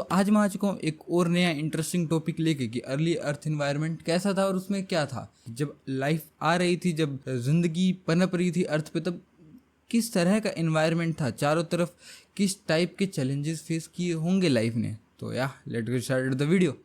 आज मैं आ चुका हूँ एक और नया इंटरेस्टिंग टॉपिक लेके कि अर्ली अर्थ इन्वायरमेंट कैसा था और उसमें क्या था। जब लाइफ आ रही थी, जब जिंदगी पनप रही थी अर्थ पे, तब किस तरह का इन्वायरमेंट था, चारों तरफ किस टाइप के चैलेंजेस फेस किए होंगे लाइफ ने। तो let's get started the video.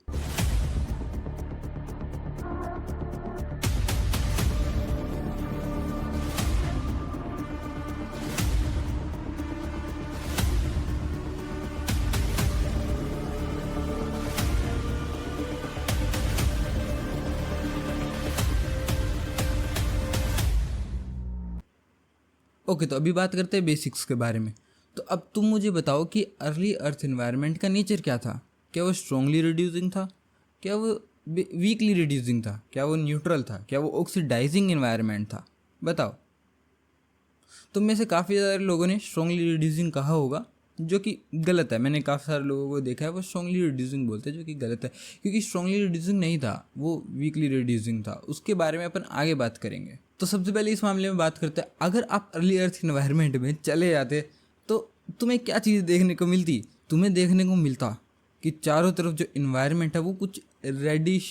Okay, तो अभी बात करते हैं बेसिक्स के बारे में। तो अब तुम मुझे बताओ कि अर्ली अर्थ इन्वायरमेंट का नेचर क्या था। क्या वो स्ट्रांगली रिड्यूसिंग था, क्या वो वीकली रिड्यूसिंग था, क्या वो न्यूट्रल था, क्या वो ऑक्सीडाइजिंग इन्वायरमेंट था? बताओ। तुम में से काफ़ी सारे लोगों ने स्ट्रांगली रिड्यूसिंग कहा होगा, जो कि गलत है। मैंने काफ़ी सारे लोगों को देखा है वो स्ट्रांगली रिड्यूसिंग बोलते हैं, जो कि गलत है, क्योंकि स्ट्रांगली रिड्यूसिंग नहीं था, वो वीकली रिड्यूसिंग था। उसके बारे में अपन आगे बात करेंगे। तो सबसे पहले इस मामले में बात करते हैं, अगर आप अर्ली अर्थ इन्वायरमेंट में चले जाते तो तुम्हें क्या चीज़ देखने को मिलती? तुम्हें देखने को मिलता कि चारों तरफ जो इन्वायरमेंट है वो कुछ रेडिश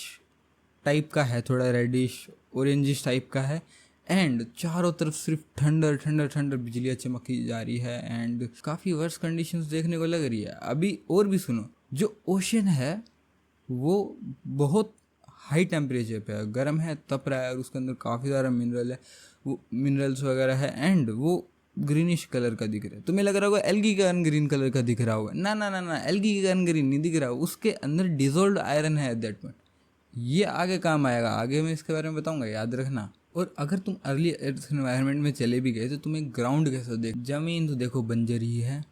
टाइप का है, थोड़ा रेडिश ऑरेंजिश टाइप का है, एंड चारों तरफ सिर्फ ठंडर ठंडर ठंडर बिजलियाँ चमकी जा रही है, एंड काफ़ी वर्स कंडीशंस देखने को लग रही है। अभी और भी सुनो, जो ओशन है वो बहुत हाई टेम्परेचर पे है, गर्म है, तप रहा है, और उसके अंदर काफ़ी सारा मिनरल है, वो मिनरल्स वगैरह है, एंड वो ग्रीनिश कलर का दिख रहा है। तुम्हें लग रहा होगा एल्गी का रंग ग्रीन कलर का दिख रहा होगा। ना ना ना ना, एल्गी का रंग ग्रीन नहीं दिख रहा, उसके अंदर डिजोल्व आयरन है एट दैट पॉइंट। ये आगे काम आएगा, आगे मैं इसके बारे में बताऊंगा, याद रखना। और अगर तुम अर्ली अर्थ एनवायरनमेंट में चले भी गए तो तुम्हें ग्राउंड कैसा देख, जमीन तो देखो बंजर ही है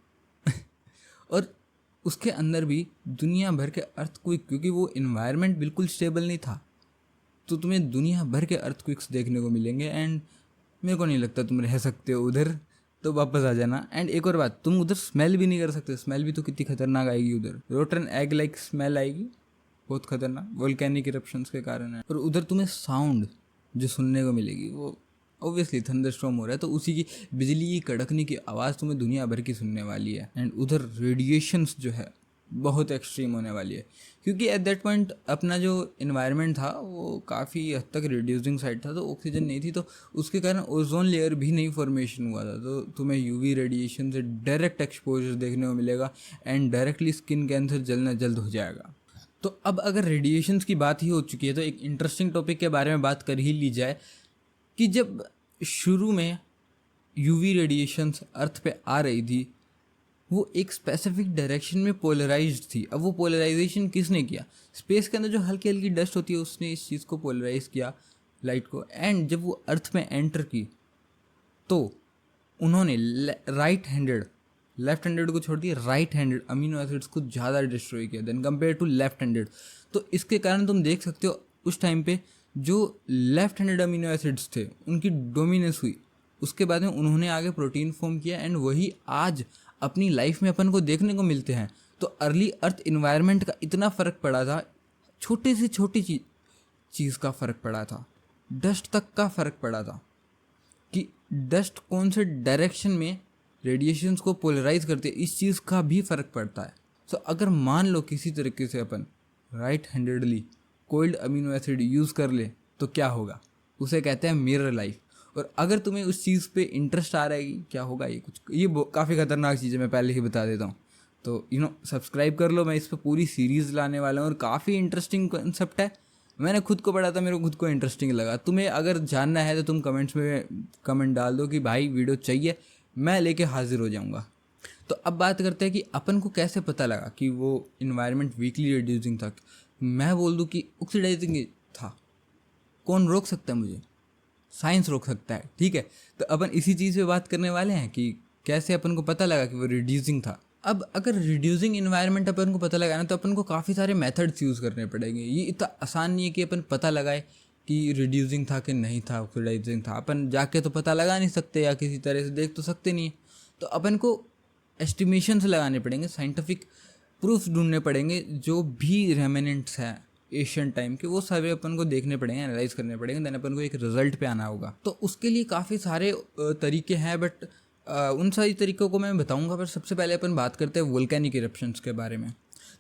और उसके अंदर भी दुनिया भर के अर्थक्वेक, क्योंकि वो इन्वायरमेंट बिल्कुल स्टेबल नहीं था, तो तुम्हें दुनिया भर के अर्थक्वेक्स देखने को मिलेंगे। एंड मेरे को नहीं लगता तुम रह सकते हो उधर, तो वापस आ जाना। एंड एक और बात, तुम उधर स्मेल भी नहीं कर सकते। स्मेल भी तो कितनी खतरनाक आएगी उधर, रोटन एग लाइक स्मेल आएगी, बहुत खतरनाक, वोल्केनिक इरप्शंस के कारण है। और उधर तुम्हें साउंड जो सुनने को मिलेगी वो ऑब्वियसली थंडरस्टॉर्म हो रहा है, तो उसी की बिजली की कड़कने की आवाज़ तुम्हें दुनिया भर की सुनने वाली है। एंड उधर रेडिएशंस जो है बहुत एक्सट्रीम होने वाली है, क्योंकि एट दैट पॉइंट अपना जो इन्वायरमेंट था वो काफ़ी हद तक रिड्यूसिंग साइड था, तो ऑक्सीजन नहीं थी, तो उसके कारण ओजोन लेयर भी नहीं फॉर्मेशन हुआ था। तो तुम्हें यूवी रेडिएशन से डायरेक्ट एक्सपोजर देखने को मिलेगा, एंड डायरेक्टली स्किन कैंसर जल्द न जल्द हो जाएगा। तो अब अगर रेडिएशंस की बात ही हो चुकी है तो एक इंटरेस्टिंग टॉपिक के बारे में बात कर ही ली जाए कि जब शुरू में यूवी रेडिएशंस अर्थ पे आ रही थी वो एक स्पेसिफिक डायरेक्शन में पोलराइज्ड थी। अब वो पोलराइजेशन किसने किया? स्पेस के अंदर जो हल्की हल्की डस्ट होती है उसने इस चीज़ को पोलराइज किया, लाइट को। एंड जब वो अर्थ में एंटर की तो उन्होंने राइट हैंडेड, लेफ्ट हैंडेड को छोड़ दिया, राइट हैंडेड अमीनो एसिड्स को ज़्यादा डिस्ट्रॉय किया then compare to left handed. तो इसके कारण तुम देख सकते हो उस टाइम पे जो लेफ्ट हैंडेड अमीनो एसिड्स थे उनकी डोमिनेंस हुई। उसके बाद में उन्होंने आगे प्रोटीन फॉर्म किया, एंड वही आज अपनी लाइफ में अपन को देखने को मिलते हैं। तो अर्ली अर्थ इन्वायरमेंट का इतना फ़र्क पड़ा था, छोटी से छोटी चीज़ का फ़र्क पड़ा था, डस्ट तक का फ़र्क पड़ा था कि डस्ट कौन से डायरेक्शन में रेडिएशंस को पोलराइज करती है, इस चीज़ का भी फ़र्क पड़ता है। तो अगर मान लो किसी तरीके से अपन right handedly cold amino acid use कर ले तो क्या होगा? उसे कहते हैं मिरर लाइफ। और अगर तुम्हें उस चीज़ पे इंटरेस्ट आ रहा है कि क्या होगा, ये काफ़ी ख़तरनाक चीज़ है, मैं पहले ही बता देता हूँ। तो सब्सक्राइब कर लो, मैं इस पर पूरी सीरीज़ लाने वाला हूँ और काफ़ी इंटरेस्टिंग कंसेप्ट है। मैंने खुद को पढ़ा था, मेरे को खुद को इंटरेस्टिंग लगा। तुम्हें अगर जानना है तो तुम कमेंट्स में कमेंट डाल दो कि भाई वीडियो चाहिए, मैं लेके हाजिर हो जाऊँगा। तो अब बात करते हैं कि अपन को कैसे पता लगा कि वो इन्वायरमेंट वीकली रिड्यूसिंग था। मैं बोल दूँ कि ऑक्सीडाइजिंग था। कौन रोक सकता है मुझे? साइंस रोक सकता है, ठीक है। तो अपन इसी चीज़ पे बात करने वाले हैं कि कैसे अपन को पता लगा कि वो रिड्यूसिंग था। अब अगर रिड्यूसिंग इन्वायरमेंट अपन को पता लगाना तो अपन को काफ़ी सारे मेथड्स यूज़ करने पड़ेंगे। ये इतना आसान नहीं है कि अपन पता लगाए कि रिड्यूसिंग था कि नहीं था, ऑक्सीडाइजिंग था। अपन जाके तो पता लगा नहीं सकते या किसी तरह से देख तो सकते नहीं है। तो अपन को एस्टिमेशंस लगाने पड़ेंगे, साइंटिफिक प्रूफ्स ढूंढने पड़ेंगे, जो भी रेमिनेंट्स हैं एशियन टाइम के वो सारे अपन को देखने पड़ेंगे, एनालाइज करने पड़ेंगे, देन अपन को एक रिजल्ट पे आना होगा। तो उसके लिए काफ़ी सारे तरीके हैं, बट उन सारी तरीक़ों को मैं बताऊंगा। पर सबसे पहले अपन बात करते हैं वोल्केनिक इरप्शंस के बारे में।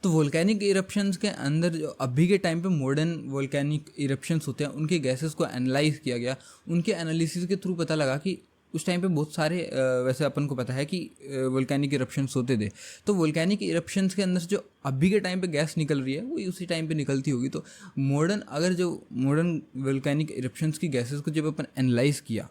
तो वोल्केनिक इरप्शंस के अंदर जो अभी के टाइम पे मॉडर्न वोल्केनिक इरप्शंस होते हैं उनके गैसेस को एनालाइज किया गया। उनके एनालिसिस के थ्रू पता लगा कि उस टाइम पे बहुत सारे वैसे अपन को पता है कि वोल्केनिक इरप्शंस होते थे। तो वोल्केनिक इरप्शंस के अंदर से जो अभी के टाइम पे गैस निकल रही है वो उसी टाइम पे निकलती होगी। तो मॉडर्न वोल्केनिक इरप्शंस की गैसेस को जब अपन एनालाइज किया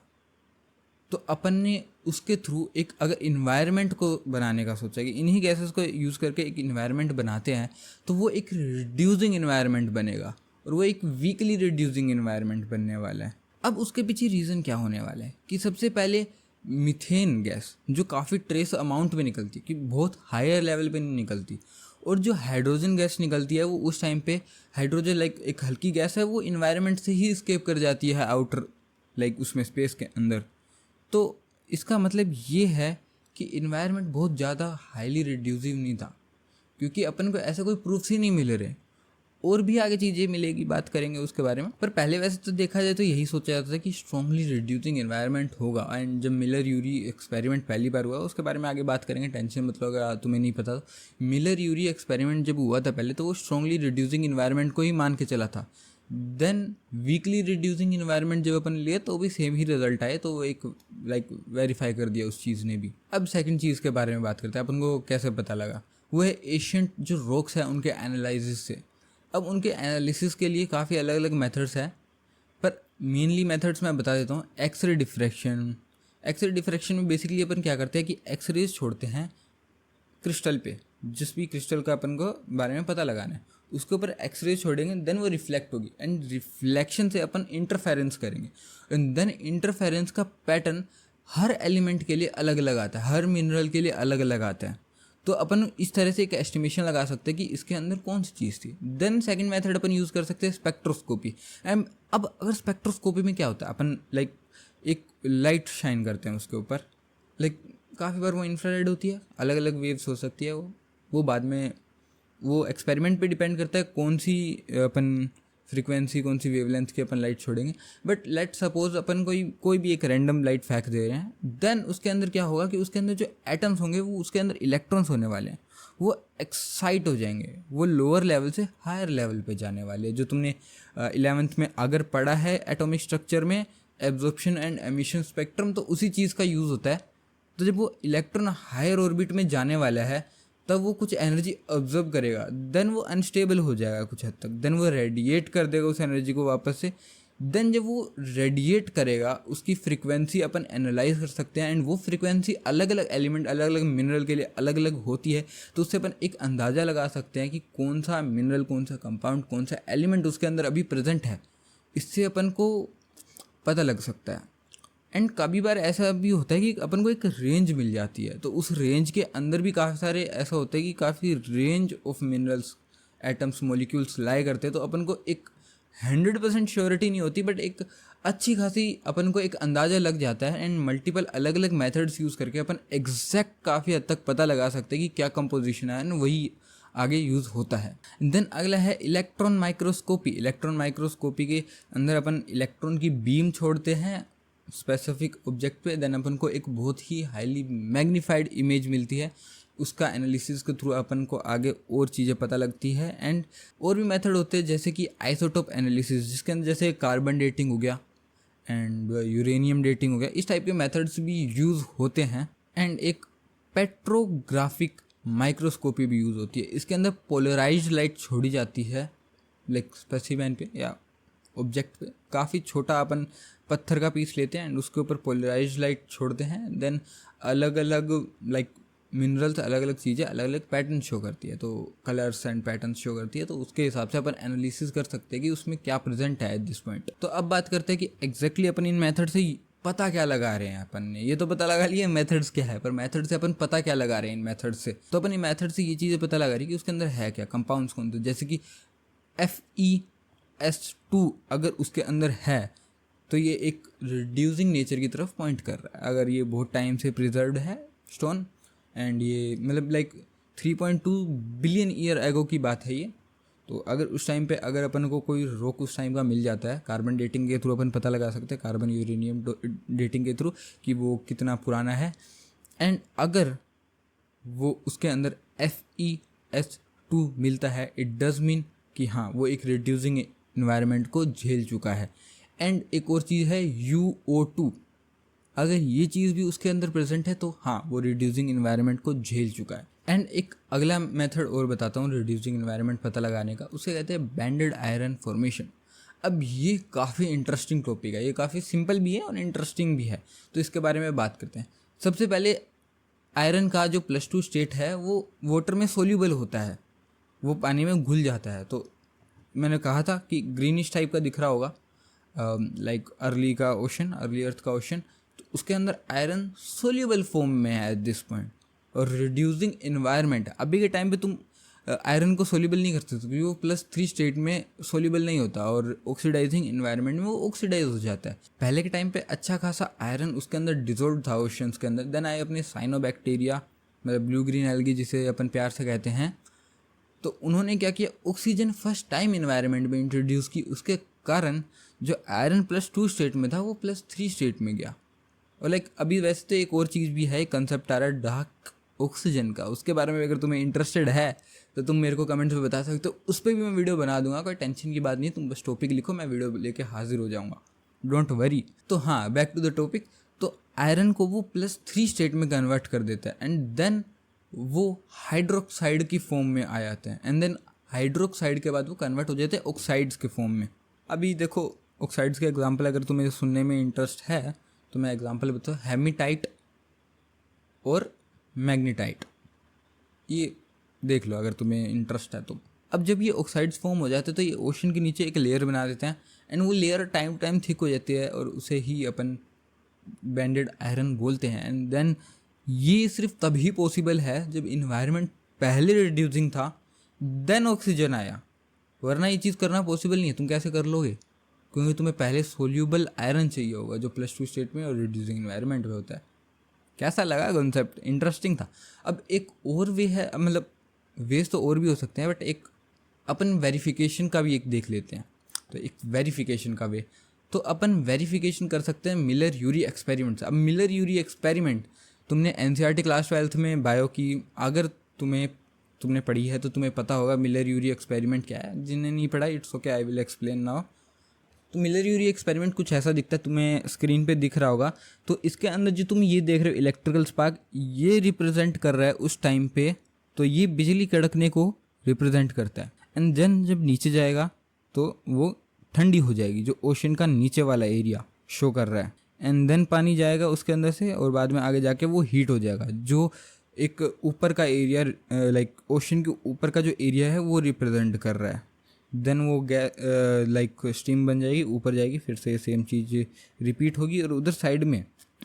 तो अपन ने उसके थ्रू एक अगर इन्वायरमेंट को बनाने का सोचा कि इन्हीं गैसेस को यूज़ करके एक इन्वायरमेंट बनाते हैं तो वो एक रिड्यूसिंग इन्वायरमेंट बनेगा और वो एक वीकली रिड्यूसिंग इन्वायरमेंट बनने वाला है। अब उसके पीछे रीज़न क्या होने वाला है कि सबसे पहले मीथेन गैस जो काफ़ी ट्रेस अमाउंट में निकलती है, कि बहुत हायर लेवल पे नहीं निकलती, और जो हाइड्रोजन गैस निकलती है वो उस टाइम पे हाइड्रोजन लाइक एक हल्की गैस है, वो इन्वायरमेंट से ही स्केप कर जाती है आउटर लाइक उसमें स्पेस के अंदर। तो इसका मतलब ये है कि इन्वायरमेंट बहुत ज़्यादा हाईली रिड्यूसिव नहीं था, क्योंकि अपन को ऐसे कोई प्रूफ्स ही नहीं मिल रहे। और भी आगे चीज़ें मिलेगी, बात करेंगे उसके बारे में, पर पहले वैसे तो देखा जाए तो यही सोचा जाता था कि स्ट्रांगली रिड्यूसिंग एनवायरनमेंट होगा। एंड जब मिलर यूरी एक्सपेरिमेंट पहली बार हुआ उसके बारे में आगे बात करेंगे, टेंशन मतलब अगर तुम्हें नहीं पता तो मिलर यूरी एक्सपेरिमेंट जब हुआ था पहले तो वो स्ट्रांगली रिड्यूसिंग एनवायरनमेंट को ही मान के चला था। देन वीकली रिड्यूसिंग इन्वायरमेंट जब अपन लिए तो भी सेम ही रिजल्ट आए, तो एक लाइक वेरीफाई कर दिया उस चीज़ ने भी। अब सेकंड चीज़ के बारे में बात करते हैं, अपन को कैसे पता लगा, वो है एशियंट जो रॉक्स है उनके एनालिसिस से। अब उनके एनालिसिस के लिए काफ़ी अलग अलग मेथड्स हैं, पर मेनली मेथड्स मैं बता देता हूँ। X ray diffraction. एक्सरे डिफ्रैक्शन में बेसिकली अपन क्या करते हैं कि एक्सरेज छोड़ते हैं क्रिस्टल पे, जिस भी क्रिस्टल का अपन को बारे में पता लगाना है उसके ऊपर एक्सरे छोड़ेंगे, देन वो रिफ्लेक्ट होगी एंड रिफ्लेक्शन से अपन इंटरफेरेंस करेंगे। एंड देन इंटरफेरेंस का पैटर्न हर एलिमेंट के लिए अलग अलग आता है, हर मिनरल के लिए अलग अलग आता है। तो अपन इस तरह से एक एस्टिमेशन लगा सकते हैं कि इसके अंदर कौन सी चीज़ थी। देन सेकंड मेथड अपन यूज़ कर सकते हैं स्पेक्ट्रोस्कोपी। एंड अब अगर स्पेक्ट्रोस्कोपी में क्या होता है, अपन लाइक एक लाइट शाइन करते हैं उसके ऊपर, लाइक काफ़ी बार वो इंफ्रारेड होती है, अलग अलग वेव्स हो सकती है, वो बाद में वो एक्सपेरिमेंट पे डिपेंड करता है कौन सी अपन फ्रीक्वेंसी कौन सी वेवलेंथ की अपन लाइट छोड़ेंगे। बट लेट सपोज अपन कोई भी एक रैंडम लाइट फेंक दे रहे हैं, देन उसके अंदर क्या होगा कि उसके अंदर जो एटम्स होंगे वो उसके अंदर इलेक्ट्रॉन्स होने वाले हैं, वो एक्साइट हो जाएंगे, वो लोअर लेवल से हायर लेवल पे जाने वाले हैं। जो तुमने 11th में अगर पढ़ा है एटॉमिक स्ट्रक्चर में एब्जॉर्प्शन एंड एमिशन स्पेक्ट्रम, तो उसी चीज़ का यूज़ होता है। तो जब वो इलेक्ट्रॉन हायर ऑर्बिट में जाने वाला है तब वो कुछ एनर्जी ऑब्जर्व करेगा, देन वो अनस्टेबल हो जाएगा कुछ हद तक, देन वो रेडिएट कर देगा उस एनर्जी को वापस से। देन जब वो रेडिएट करेगा उसकी फ्रीक्वेंसी अपन एनालाइज कर सकते हैं, एंड वो फ्रीक्वेंसी अलग अलग एलिमेंट अलग अलग मिनरल के लिए अलग अलग होती है। तो उससे अपन एक अंदाज़ा लगा सकते हैं कि कौन सा मिनरल, कौन सा कंपाउंड, कौन सा एलिमेंट उसके अंदर अभी प्रेजेंट है। इससे अपन को पता लग सकता है। एंड कभी बार ऐसा भी होता है कि अपन को एक रेंज मिल जाती है, तो उस रेंज के अंदर भी काफ़ी सारे ऐसा होता है कि काफ़ी range of minerals, atoms, molecules lie करते हैं। तो अपन को एक 100% श्योरिटी नहीं होती, बट एक अच्छी खासी अपन को एक अंदाज़ा लग जाता है। एंड मल्टीपल अलग अलग मेथड्स यूज़ करके अपन एग्जैक्ट काफ़ी हद तक पता लगा सकते हैं कि क्या कंपोजिशन है, एंड वही आगे यूज़ होता है। देन अगला है इलेक्ट्रॉन माइक्रोस्कोपी। इलेक्ट्रॉन माइक्रोस्कोपी के अंदर अपन इलेक्ट्रॉन की बीम छोड़ते हैं स्पेसिफिक ऑब्जेक्ट पे, देन अपन को एक बहुत ही हाईली मैग्नीफाइड इमेज मिलती है। उसका एनालिसिस के थ्रू अपन को आगे और चीज़ें पता लगती है। एंड और भी मेथड होते हैं जैसे कि आइसोटोप एनालिसिस, जिसके अंदर जैसे कार्बन डेटिंग हो गया एंड यूरेनियम डेटिंग हो गया, इस टाइप के मेथड्स भी यूज़ होते हैं। एंड एक पेट्रोग्राफिक माइक्रोस्कोपी भी यूज़ होती है। इसके अंदर पोलराइज्ड लाइट छोड़ी जाती है लाइक स्पेसिमेन पे या ऑब्जेक्ट पे। काफ़ी छोटा अपन पत्थर का पीस लेते हैं एंड उसके ऊपर पोलराइज्ड लाइट छोड़ते हैं। देन अलग अलग लाइक मिनरल्स, अलग अलग चीज़ें अलग अलग पैटर्न शो करती है, तो कलर्स एंड पैटर्न्स शो करती है। तो उसके हिसाब से अपन एनालिसिस कर सकते हैं कि उसमें क्या प्रेजेंट है एट दिस पॉइंट। तो अब बात करते हैं कि एग्जैक्टली अपन इन मेथड से पता क्या लगा रहे हैं। अपन ने ये तो पता लगा लिया मेथड्स क्या है, पर मेथड से अपन पता क्या लगा रहे हैं इन मेथड से। तो अपन इन मेथड से ये चीज़ें पता लगा रही है कि उसके अंदर है क्या, कंपाउंड्स कौन थे। जैसे कि FeS2 अगर उसके अंदर है तो ये एक रिड्यूसिंग नेचर की तरफ पॉइंट कर रहा है। अगर ये बहुत टाइम से प्रिजर्व्ड है स्टोन, एंड ये मतलब लाइक 3.2 बिलियन ईयर एगो की बात है ये, तो अगर उस टाइम पे अगर अपन को कोई रॉक उस टाइम का मिल जाता है, कार्बन डेटिंग के थ्रू अपन पता लगा सकते हैं, कार्बन यूरेनियम डेटिंग के थ्रू कि वो कितना पुराना है। एंड अगर वो उसके अंदर FeS2 टू मिलता है, इट डज मीन कि हाँ वो एक रिड्यूसिंग इन्वायरमेंट को झेल चुका है। एंड एक और चीज़ है UO2, अगर ये चीज़ भी उसके अंदर प्रेजेंट है तो हाँ वो रिड्यूसिंग इन्वायरमेंट को झेल चुका है। एंड एक अगला मेथड और बताता हूँ रिड्यूसिंग इन्वायरमेंट पता लगाने का, उसे कहते हैं बैंडेड आयरन फॉर्मेशन। अब ये काफ़ी इंटरेस्टिंग टॉपिक है, ये काफ़ी सिंपल भी है और इंटरेस्टिंग भी है, तो इसके बारे में बात करते हैं। सबसे पहले आयरन का जो +2 स्टेट है वो वाटर में सोल्यूबल होता है, वो पानी में घुल जाता है। तो मैंने कहा था कि ग्रीनिश टाइप का दिख रहा होगा, लाइक अर्ली अर्थ का ओशन, तो उसके अंदर आयरन सोल्यूबल फॉर्म में है एट दिस पॉइंट। और रिड्यूसिंग इन्वायरमेंट, अभी के टाइम पे तुम आयरन को सोल्यूबल नहीं करते क्योंकि वो +3 स्टेट में सोल्यूबल नहीं होता और ऑक्सीडाइजिंग इन्वायरमेंट में वो ऑक्सीडाइज हो जाता है। पहले के टाइम पे अच्छा खासा आयरन उसके अंदर डिजोल्व था ओशंस के अंदर। देन आए अपने साइनोबैक्टीरिया, मतलब ब्लू ग्रीन एल्गी जिसे अपन प्यार से कहते हैं, तो उन्होंने क्या किया, ऑक्सीजन फर्स्ट टाइम इन्वायरमेंट में इंट्रोड्यूस की। उसके कारण जो आयरन +2 स्टेट में था वो +3 स्टेट में गया। और लाइक अभी वैसे तो एक और चीज़ भी है, कंसेप्ट आ रहा है डार्क ऑक्सीजन का, उसके बारे में अगर तुम्हें इंटरेस्टेड है तो तुम मेरे को कमेंट्स में बता सकते हो, उस पर भी मैं वीडियो बना दूंगा, कोई टेंशन की बात नहीं, तुम बस टॉपिक लिखो, मैं वीडियो लेके हाजिर हो जाऊंगा, डोंट वरी। तो हाँ, बैक टू द टॉपिक। तो आयरन को वो +3 स्टेट में कन्वर्ट कर देता है एंड देन वो हाइड्रोक्साइड की फॉर्म में आ जाते हैं। एंड देन हाइड्रोक्साइड के बाद वो कन्वर्ट हो जाते हैं ऑक्साइड्स के फॉर्म में। अभी देखो ऑक्साइड्स के एग्जाम्पल अगर तुम्हें सुनने में इंटरेस्ट है तो मैं एग्जाम्पल बताऊँ, हेमीटाइट और मैग्नीटाइट, ये देख लो अगर तुम्हें इंटरेस्ट है तो। अब जब ये ऑक्साइड्स फॉर्म हो जाते हैं तो ये ओशन के नीचे एक लेयर बना देते हैं एंड वो लेयर टाइम टाइम थिक हो जाती है और उसे ही अपन बैंडेड आयरन बोलते हैं। एंड देन ये सिर्फ तभी पॉसिबल है जब इन्वायरमेंट पहले रिड्यूसिंग था देन ऑक्सीजन आया, वरना ये चीज़ करना पॉसिबल नहीं है। तुम कैसे कर लोगे, क्योंकि तुम्हें पहले सोल्यूबल आयरन चाहिए होगा जो +2 स्टेट में और रिड्यूसिंग इन्वायरमेंट में होता है। कैसा लगा कॉन्सेप्ट, इंटरेस्टिंग था। अब एक और वे है, मतलब वेज तो और भी हो सकते हैं, बट एक अपन वेरिफिकेशन का भी एक देख लेते हैं। तो एक वेरिफिकेशन का वे, तो अपन वेरिफिकेशन कर सकते हैं मिलर यूरी एक्सपेरिमेंट से। अब मिलर यूरी एक्सपेरिमेंट तुमने NCERT क्लास 12th में बायो की, अगर तुमने पढ़ी है तो तुम्हें पता होगा मिलर यूरी एक्सपेरिमेंट क्या है। जिन्हें नहीं पढ़ा, it's okay, I will explain now. तो मिलर यूरी एक्सपेरिमेंट कुछ ऐसा दिखता है, तुम्हें स्क्रीन पे दिख रहा होगा। तो इसके अंदर जो तुम ये देख रहे हो इलेक्ट्रिकल स्पार्क, ये रिप्रेजेंट कर रहा है उस टाइम पे, तो ये बिजली कड़कने को रिप्रेजेंट करता है। एंड देन जब नीचे जाएगा तो वो ठंडी हो जाएगी, जो ओशन का नीचे वाला एरिया शो कर रहा है। एंड देन पानी जाएगा उसके अंदर से और बाद में आगे जाके वो हीट हो जाएगा, जो एक ऊपर का एरिया, लाइक ओशन के ऊपर का जो एरिया है वो रिप्रेजेंट कर रहा है। देन वो लाइक स्टीम बन जाएगी, ऊपर जाएगी, फिर से सेम चीज़ रिपीट होगी। और उधर साइड में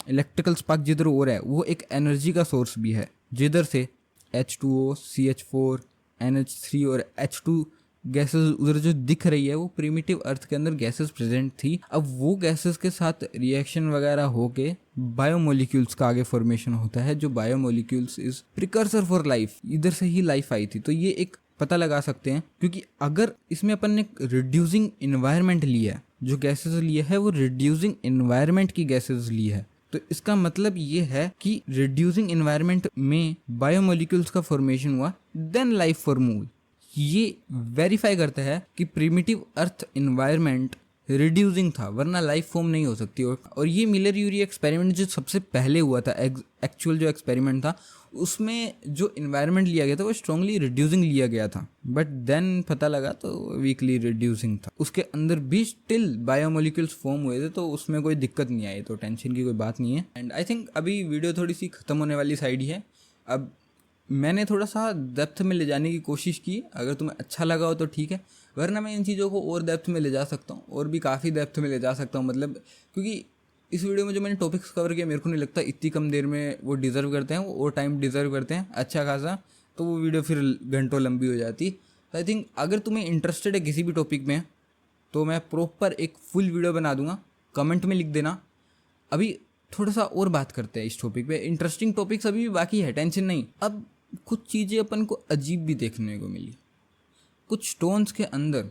इलेक्ट्रिकल स्पार्क जिधर हो रहा है वो एक एनर्जी का सोर्स भी है, जिधर से H2O, CH4, NH3 और H2 गैसेस उधर जो दिख रही है वो प्रिमिटिव अर्थ के अंदर गैसेस प्रेजेंट थी। अब वो गैसेस के साथ रिएक्शन वगैरह होके बायोमोलिक्यूल्स का आगे फॉर्मेशन होता है, जो biomolecules is precursor for life, इधर से ही लाइफ आई थी। तो ये एक पता लगा सकते हैं, क्योंकि अगर इसमें अपन ने रिड्यूसिंग इन्वायरमेंट लिया है, जो गैसेस लिया है वो रिड्यूसिंग इन्वायरमेंट की गैसेस ली है, तो इसका मतलब ये है कि रिड्यूसिंग इन्वायरमेंट में बायोमोलिक्यूल्स का फॉर्मेशन हुआ, देन लाइफ फॉर्म। ये वेरीफाई करता है कि प्रिमिटिव अर्थ इन्वायरमेंट रिड्यूसिंग था, वरना लाइफ फॉर्म नहीं हो सकती। और ये मिलर यूरी एक्सपेरिमेंट जो सबसे पहले हुआ था, एक्चुअल जो एक्सपेरिमेंट था, उसमें जो इन्वायरमेंट लिया गया था वो स्ट्रांगली रिड्यूसिंग लिया गया था, बट देन पता लगा तो वीकली रिड्यूसिंग था। उसके अंदर भी स्टिल बायोमोलिक्यूल्स फॉर्म हुए थे, तो उसमें कोई दिक्कत नहीं आई, तो टेंशन की कोई बात नहीं है। एंड आई थिंक अभी वीडियो थोड़ी सी ख़त्म होने वाली साइड ही है। अब मैंने थोड़ा सा डेप्थ में ले जाने की कोशिश की, अगर तुम्हें अच्छा लगा हो तो ठीक है, वरना मैं इन चीज़ों को और डेप्थ में ले जा सकता हूँ, और भी काफ़ी डेप्थ में ले जा सकता हूँ। मतलब क्योंकि इस वीडियो में जो मैंने टॉपिक्स कवर किया, मेरे को नहीं लगता इतनी कम देर में वो डिज़र्व करते हैं, वो टाइम डिज़र्व करते हैं अच्छा खासा, तो वो वीडियो फिर घंटों लंबी हो जाती। तो आई थिंक अगर तुम्हें इंटरेस्टेड है किसी भी टॉपिक में तो मैं प्रॉपर एक फुल वीडियो बना दूंगा, कमेंट में लिख देना। अभी थोड़ा सा और बात करते हैं इस टॉपिक पे, इंटरेस्टिंग टॉपिक्स अभी भी बाकी है, टेंशन नहीं। अब कुछ चीज़ें अपन को अजीब भी देखने को मिली। कुछ स्टोन्स के अंदर,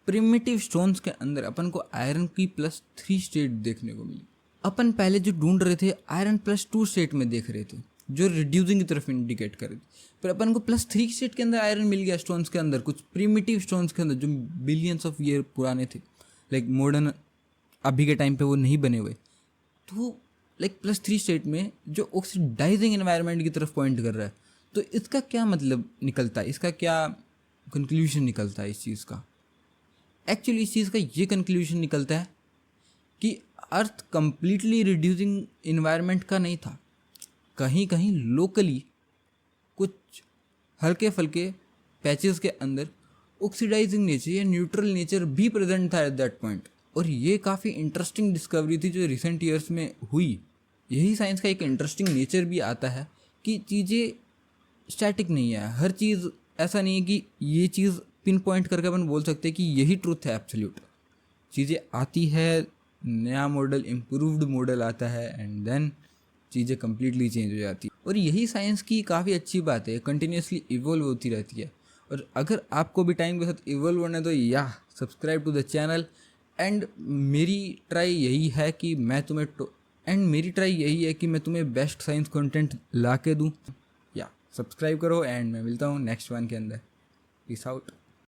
प्रिमिटिव स्टोन्स के अंदर अपन को आयरन की +3 स्टेट देखने को मिली। अपन पहले जो ढूंढ रहे थे आयरन +2 स्टेट में देख रहे थे, जो रिड्यूसिंग की तरफ इंडिकेट करे। पर अपन को +3 स्टेट के अंदर आयरन मिल गया, स्टोन्स के अंदर, कुछ प्रीमिटिव स्टोन्स के अंदर जो बिलियंस ऑफ ईयर पुराने थे, लाइक मॉडर्न अभी के टाइम पे वो नहीं बने हुए। तो लाइक +3 स्टेट में जो ऑक्सीडाइजिंग एनवायरनमेंट की तरफ पॉइंट कर रहा है, तो इसका क्या मतलब निकलता है, इसका क्या कंक्लूजन निकलता है इस चीज़ का? एक्चुअली इस चीज़ का ये कंक्लूजन निकलता है कि अर्थ कंप्लीटली रिड्यूसिंग इन्वायरमेंट का नहीं था। कहीं कहीं लोकली कुछ हल्के फल्के पैचेस के अंदर ऑक्सीडाइजिंग नेचर या न्यूट्रल नेचर भी प्रेजेंट था एट दैट पॉइंट। और ये काफ़ी इंटरेस्टिंग डिस्कवरी थी जो रिसेंट ईयर्स में हुई। यही साइंस का एक इंटरेस्टिंग नेचर भी आता है कि चीज़ें स्टैटिक नहीं है। हर चीज़ ऐसा नहीं है कि ये चीज़ पिन पॉइंट करके अपन बोल सकते हैं कि यही ट्रूथ है एब्सोल्यूट। चीज़ें आती है, नया मॉडल, इम्प्रूव्ड मॉडल आता है, एंड देन चीज़ें कम्प्लीटली चेंज हो जाती है। और यही साइंस की काफ़ी अच्छी बात है, कंटिन्यूसली इवॉल्व होती रहती है। और अगर आपको भी टाइम के साथ इवॉल्व होना है तो या subscribe to the channel. And मेरी ट्राई यही है कि मैं तुम्हें बेस्ट साइंस कंटेंट ला के दूँ। या सब्सक्राइब करो, एंड मैं मिलता हूँ नेक्स्ट वन के अंदर। Peace out.